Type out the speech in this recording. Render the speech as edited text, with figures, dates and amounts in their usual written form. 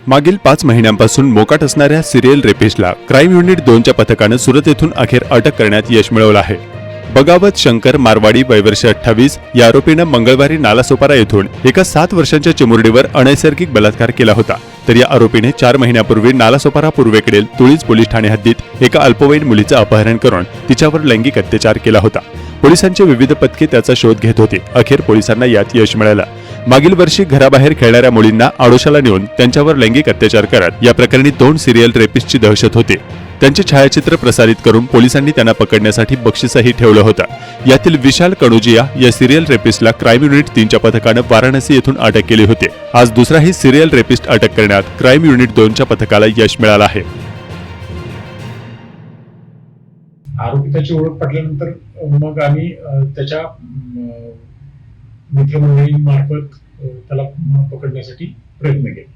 मागील 5 महिन्यांपासून मोकाट असणाऱ्या सिरियल रेपिस्टला क्राईम युनिट 2च्या पथकानं सुरत येथून अखेर अटक करण्यात यश मिळवलं आहे। बगावत शंकर मारवाडी वयवर्ष 28 या आरोपीनं मंगळवारी नालासोपारा येथून एका 7 वर्षांच्या चिमुरडीवर अनैसर्गिक बलात्कार केला होता। तर या आरोपीने 4 महिन्यापूर्वी नालासोपारा पूर्वेकडील तुळीज पोलीस ठाणे हद्दीत एका अल्पवयीन मुलीचं अपहरण करून तिच्यावर लैंगिक अत्याचार केला होता। पोलिसांचे विविध पथके त्याचा शोध घेत होते। अखेर पोलिसांना यात यश मिळालं। मागील वर्षी घराबाहेर खेळणाऱ्या मुलींना आडोशाला नेऊन त्यांच्यावर लैंगिक अत्याचार करत या प्रकरणी 2 सिरियल रेपिस्टची दहशत होती। त्यांचे छायाचित्र प्रसारित करून पोलिसांनी त्यांना पकडण्यासाठी बक्षीसही ठेवलं होतं। यातील विशाल कणुजिया या सिरियल रेपिस्टला क्राईम युनिट 3च्या पथकानं वाराणसी येथून अटक केली होती। आज दुसराही सिरियल रेपिस्ट अटक करण्यात क्राईम युनिट 2च्या पथकाला यश मिळालं आहे। आरोपिताची ओळख पटल्यानंतर मग आम्ही त्याच्या मित्रमंडळींमार्फत त्याला पकडण्यासाठी प्रयत्न केले।